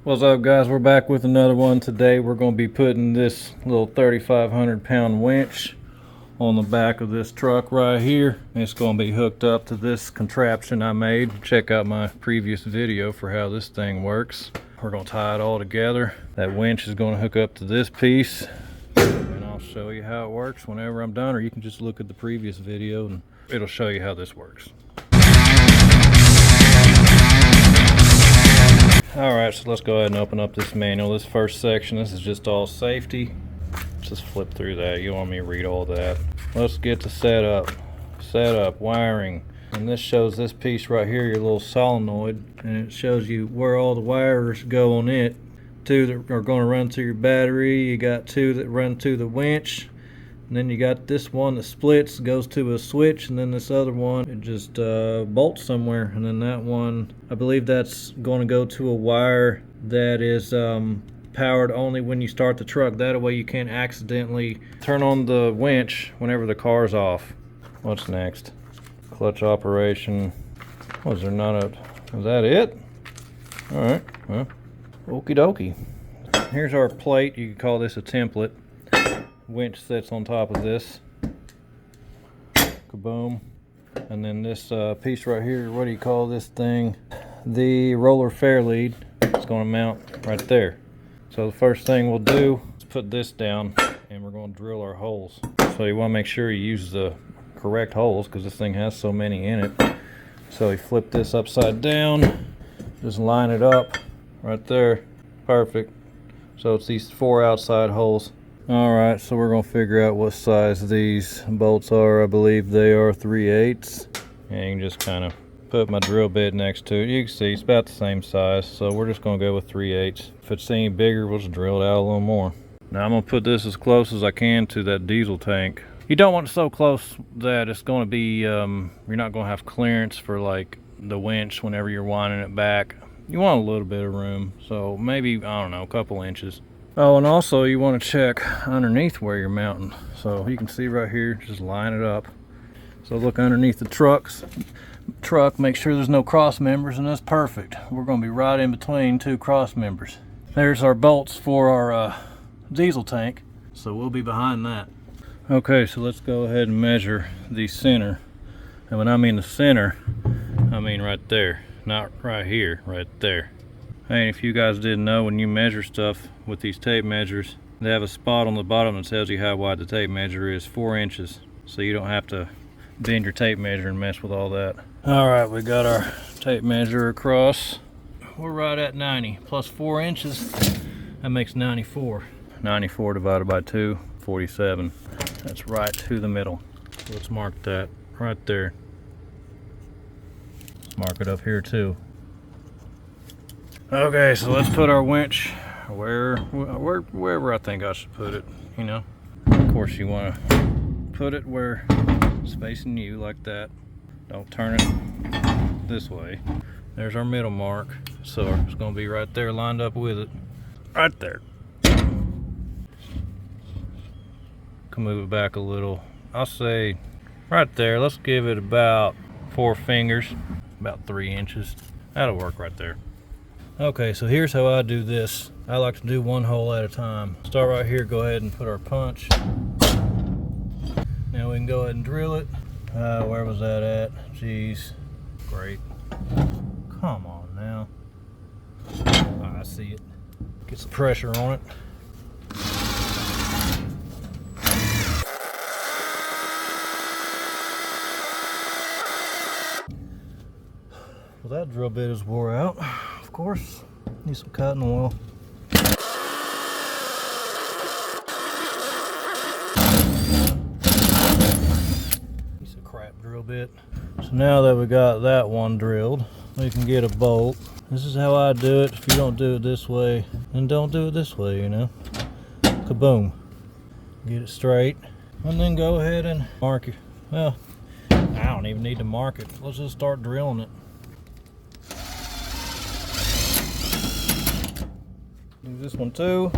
What's up, guys? We're back with another one. Today we're going to be putting this little 3,500 pound winch on the back of this truck right here. It's going to be hooked up to this contraption I made. Check out my previous video for how this thing works. We're going to tie it all together. That winch is going to hook up to this piece, and I'll show you how it works whenever I'm done, or you can just look at the previous video and it'll show you how this works. Alright, so let's go ahead and open up this manual. This first section, this is just all safety. Just flip through that. You don't want me to read all that. Let's get to setup, wiring. And this shows this piece right here, your little solenoid, and it shows you where all the wires go on it. Two that are going to run to your battery, you got two that run to the winch, and then you got this one that splits, goes to a switch, and then this other one, it just bolts somewhere. And then that one, I believe that's going to go to a wire that is powered only when you start the truck. That way you can't accidentally turn on the winch whenever the car's off. What's next? Clutch operation. Was there not a... was that it? Alright, well, okie dokie. Here's our plate. You could call this a template. Winch sits on top of this. Kaboom. And then this piece right here, what do you call this thing? The roller fair lead. It's going to mount right there. So the first thing we'll do is put this down, and we're going to drill our holes. So you want to make sure you use the correct holes because this thing has so many in it. So you flip this upside down, just line it up right there. Perfect. So it's these 4 outside holes. Alright, so we're going to figure out what size these bolts are. I believe they are 3/8. And you can just kind of put my drill bit next to it. You can see it's about the same size, so we're just going to go with 3/8. If it's any bigger, we'll just drill it out a little more. Now I'm going to put this as close as I can to that diesel tank. You don't want it so close that it's going to be, you're not going to have clearance for like the winch whenever you're winding it back. You want a little bit of room, so maybe, I don't know, a couple inches. Oh, and also you want to check underneath where you're mounting. So you can see right here, just line it up. So look underneath the truck, make sure there's no cross members, and that's perfect. We're going to be right in between 2 cross members. There's our bolts for our diesel tank, so we'll be behind that. Okay, so let's go ahead and measure the center. And when I mean the center, I mean right there, not right here, right there. Hey, if you guys didn't know, when you measure stuff with these tape measures, they have a spot on the bottom that tells you how wide the tape measure is, 4 inches. So you don't have to bend your tape measure and mess with all that. Alright, we got our tape measure across. We're right at 90, plus 4 inches, that makes 94. 94 divided by 2, 47. That's right to the middle. So let's mark that right there. Let's mark it up here too. Okay, so let's put our winch wherever I think I should put it, you know. Of course you want to put it where it's facing you, like that. Don't turn it this way. There's our middle mark, so it's going to be right there lined up with it. Right there. Can move it back a little. I'll say right there. Let's give it about 4 fingers, about 3 inches. That'll work right there. Okay, so here's how I do this. I like to do 1 hole at a time. Start right here, go ahead and put our punch. Now we can go ahead and drill it. Where was that at? Jeez. Great. Come on now. Oh, I see it. Get some pressure on it. Well, that drill bit is wore out. Of course, need some cotton oil. Piece of crap drill bit. So now that we got that one drilled, we can get a bolt. This is how I do it. If you don't do it this way, then don't do it this way, you know. Kaboom. Get it straight, and then go ahead and mark it. Well, I don't even need to mark it. Let's just start drilling it. Do this one too.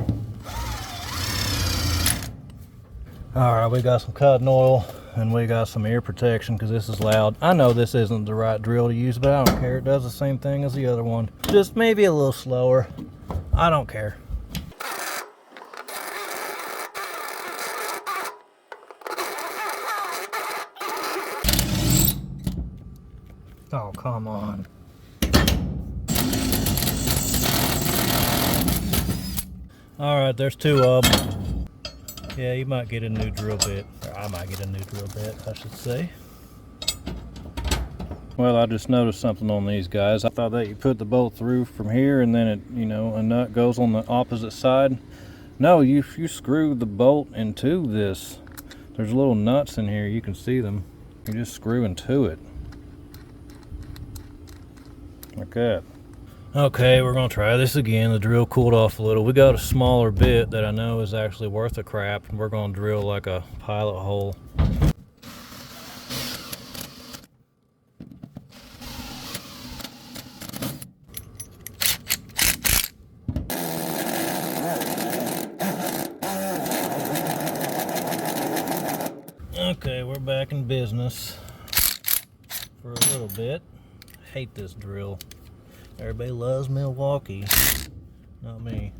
Alright, we got some cotton oil and we got some ear protection because this is loud. I know this isn't the right drill to use, but I don't care. It does the same thing as the other one. Just maybe a little slower. I don't care. Oh, come on. Alright, there's two of them. Yeah, you might get a new drill bit. Or I might get a new drill bit, I should say. Well, I just noticed something on these guys. I thought that you put the bolt through from here and then it, you know, a nut goes on the opposite side. No, you screw the bolt into this. There's little nuts in here, you can see them. You just screw into it. Like that. Okay, we're gonna try this again. The drill cooled off a little. We got a smaller bit that I know is actually worth a crap, and we're gonna drill like a pilot hole. Okay, we're back in business for a little bit. Hate this drill. Everybody loves Milwaukee, not me.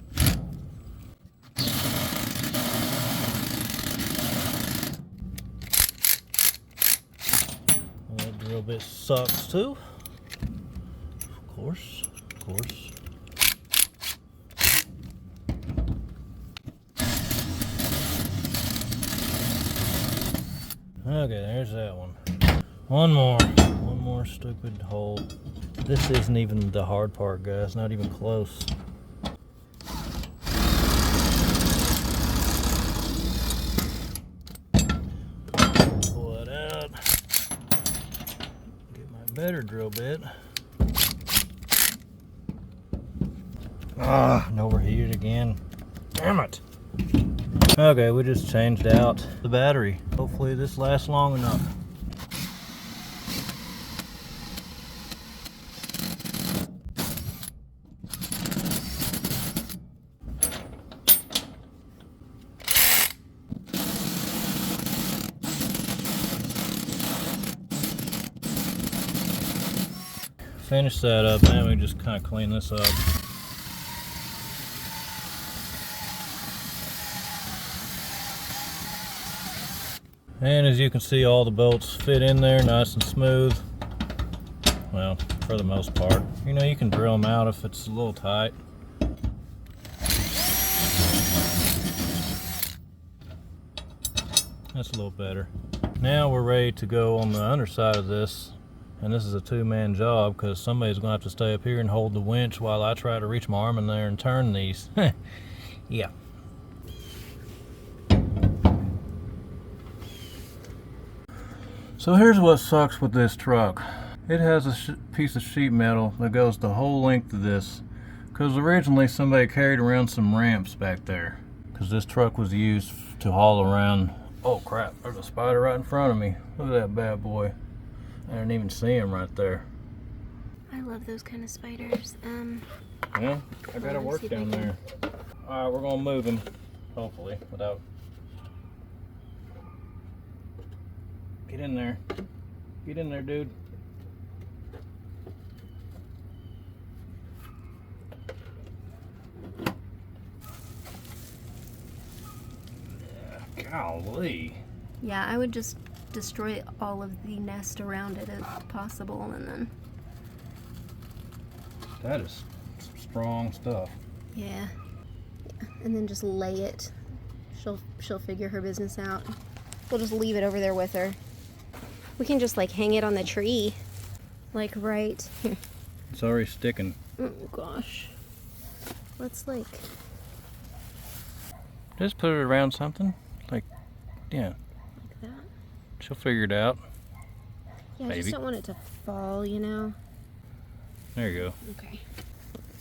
Well, that drill bit sucks too. Of course, of course. Okay, there's that one. One more stupid hole. This isn't even the hard part, guys, not even close. Pull that out. Get my better drill bit. Ah, and overheated again. Damn it. Okay, we just changed out the battery. Hopefully this lasts long enough. Finish that up, now we just kind of clean this up. And as you can see, all the bolts fit in there nice and smooth. Well, for the most part. You know, you can drill them out if it's a little tight. That's a little better. Now we're ready to go on the underside of this. And this is a two-man job because somebody's going to have to stay up here and hold the winch while I try to reach my arm in there and turn these. Yeah. So here's what sucks with this truck. It has a piece of sheet metal that goes the whole length of this because originally somebody carried around some ramps back there because this truck was used to haul around. Oh crap, there's a spider right in front of me. Look at that bad boy. I didn't even see him right there. I love those kind of spiders. Yeah, I gotta work down there. Alright, we're gonna move him, hopefully, without... Get in there. Get in there, dude. Yeah, golly. Yeah, I would just destroy all of the nest around it if possible, and then... That is some strong stuff. Yeah. And then just lay it. She'll figure her business out. We'll just leave it over there with her. We can just like hang it on the tree. Like right here. It's already sticking. Oh gosh. Let's like... Just put it around something. Like, yeah. Like that. She'll figure it out. Yeah, maybe. I just don't want it to fall, you know? There you go. Okay.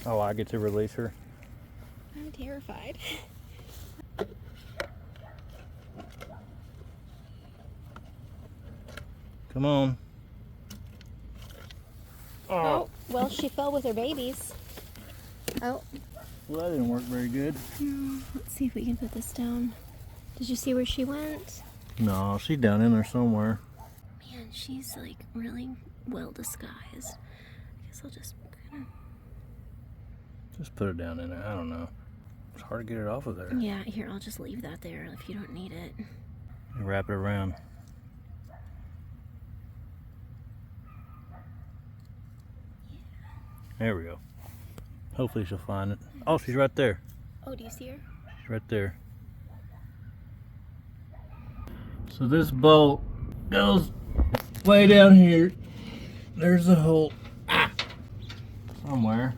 Oh, I get to release her. I'm terrified. Come on. Oh, well, she fell with her babies. Oh. Well, that didn't work very good. No, let's see if we can put this down. Did you see where she went? No, she's down in there somewhere. Man, she's like really well disguised. I guess I'll just kind of... Just put it down in there. I don't know. It's hard to get it off of there. Yeah, here, I'll just leave that there if you don't need it. And wrap it around. There we go. Hopefully she'll find it. Oh, she's right there. Oh, do you see her? She's right there. So this bolt goes way down here. There's a hole. Ah! Somewhere.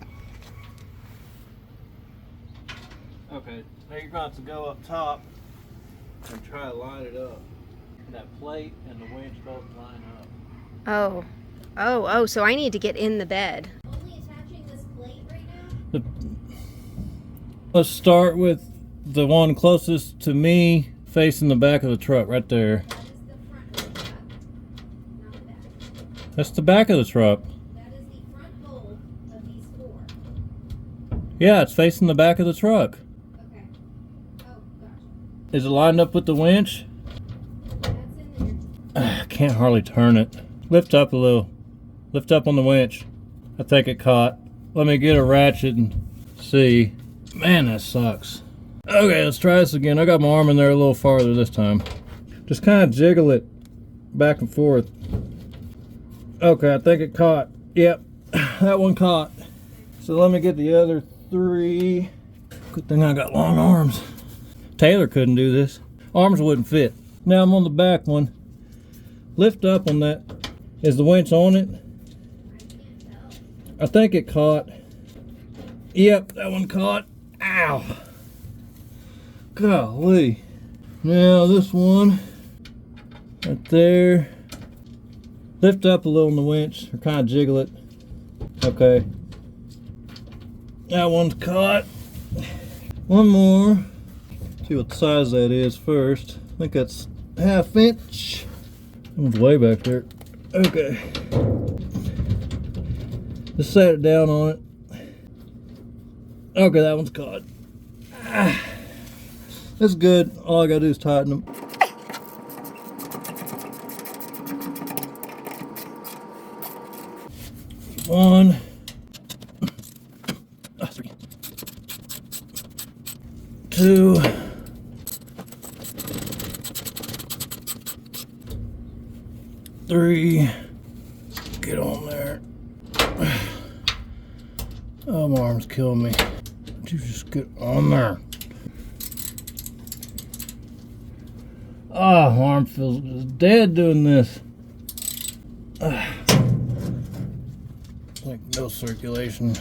Okay, now you're going to have to go up top and try to line it up. That plate and the winch both line up. Oh, so I need to get in the bed. Only attaching this plate right now? Let's start with the one closest to me facing the back of the truck right there. That is the front of the truck, not the back. That's the back of the truck. That is the front hole of these four. Yeah, it's facing the back of the truck. Okay. Oh, gosh. Is it lined up with the winch? That's in there. I can't hardly turn it. Lift up a little. Lift up on the winch. I think it caught. Let me get a ratchet and see. Man, that sucks. Okay, let's try this again. I got my arm in there a little farther this time. Just kind of jiggle it back and forth. Okay, I think it caught. Yep, that one caught. So let me get the other three. Good thing I got long arms. Taylor couldn't do this. Arms wouldn't fit. Now I'm on the back one. Lift up on that. Is the winch on it? I think it caught. Yep, that one caught. Ow. Golly. Now this one right there. Lift up a little on the winch or kind of jiggle it. Okay. That one's caught. One more. See what size that is first. I think that's 1/2 inch. That one's way back there. Okay. Just set it down on it. Okay, that one's caught. That's good. All I gotta do is tighten them. One. 3. 2. 3. Get on there. Oh, my arm's killing me. You just get on there. Oh, my arm feels dead doing this. Like no circulation.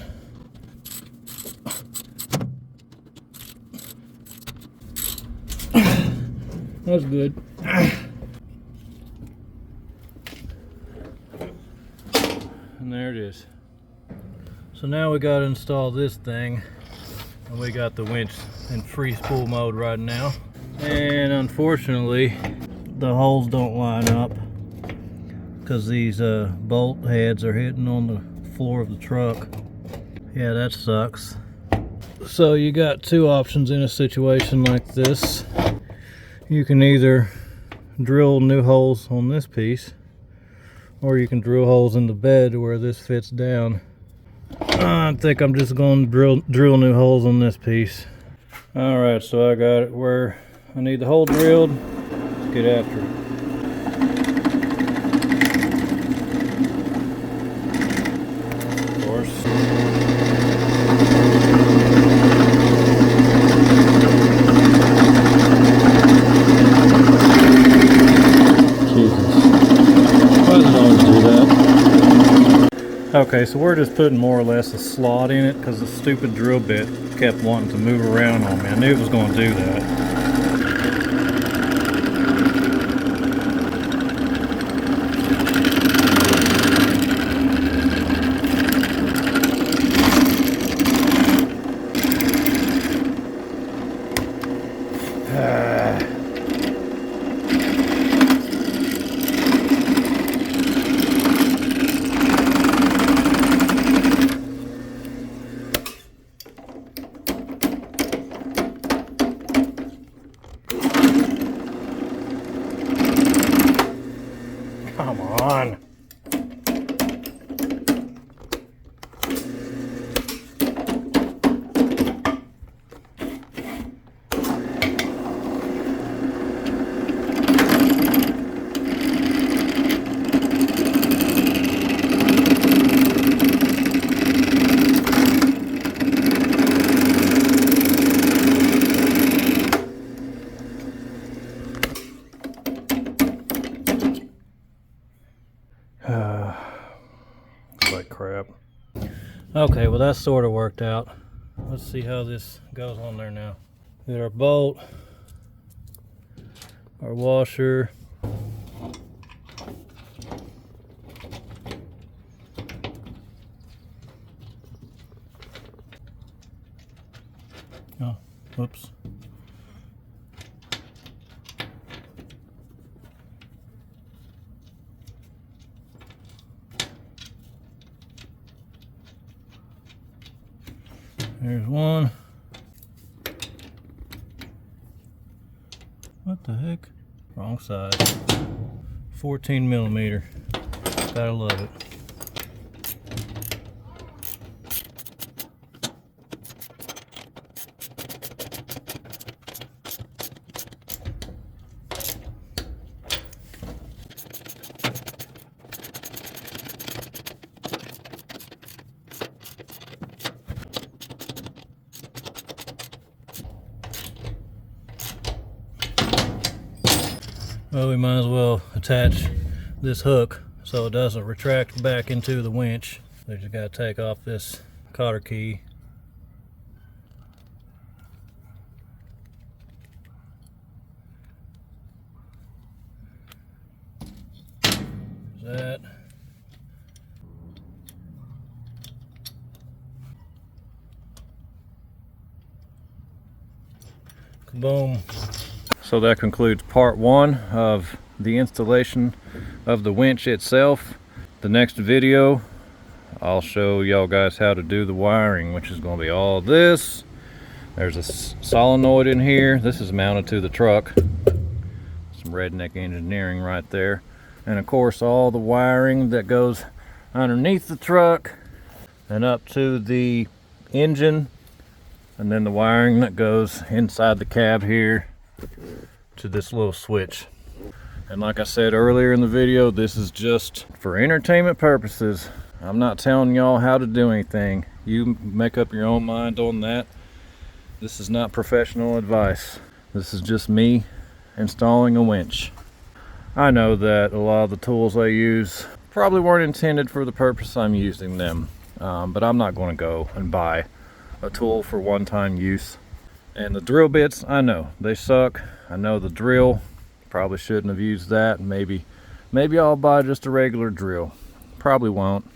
That's good. And there it is. So now we got to install this thing, and we got the winch in free spool mode right now. And unfortunately, the holes don't line up because these bolt heads are hitting on the floor of the truck. Yeah, that sucks. So you got two options in a situation like this. You can either drill new holes on this piece, or you can drill holes in the bed where this fits down. I think I'm just going to drill new holes on this piece. Alright, so I got it where I need the hole drilled. Let's get after it. Of course. Okay, so we're just putting more or less a slot in it because the stupid drill bit kept wanting to move around on me. I knew it was going to do that. Okay, well that's sort of worked out. Let's see how this goes on there now. We got our bolt, our washer, oh, whoops. There's one. What the heck? Wrong size. 14 millimeter. Gotta love it. Well, we might as well attach this hook so it doesn't retract back into the winch. We just gotta take off this cotter key. That. Boom. So that concludes part one of the installation of the winch itself. The next video, I'll show y'all guys how to do the wiring, which is going to be all this. There's a solenoid in here. This is mounted to the truck. Some redneck engineering right there. And of course all the wiring that goes underneath the truck and up to the engine, and then the wiring that goes inside the cab here to this little switch. And like I said earlier in the video, this is just for entertainment purposes. I'm not telling y'all how to do anything. You make up your own mind on that. This is not professional advice. This is just me installing a winch. I know that a lot of the tools I use probably weren't intended for the purpose I'm using them, but I'm not going to go and buy a tool for one-time use. And the drill bits, I know they suck. I know the drill, probably shouldn't have used that. Maybe I'll buy just a regular drill. Probably won't,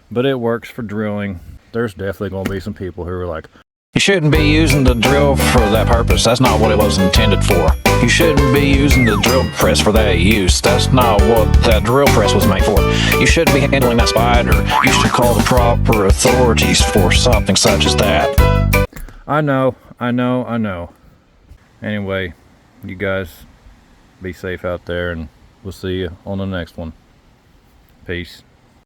but it works for drilling. There's definitely going to be some people who are like, you shouldn't be using the drill for that purpose. That's not what it was intended for. You shouldn't be using the drill press for that use. That's not what that drill press was made for. You shouldn't be handling that spider. You should call the proper authorities for something such as that. I know. Anyway, you guys be safe out there, and we'll see you on the next one. Peace.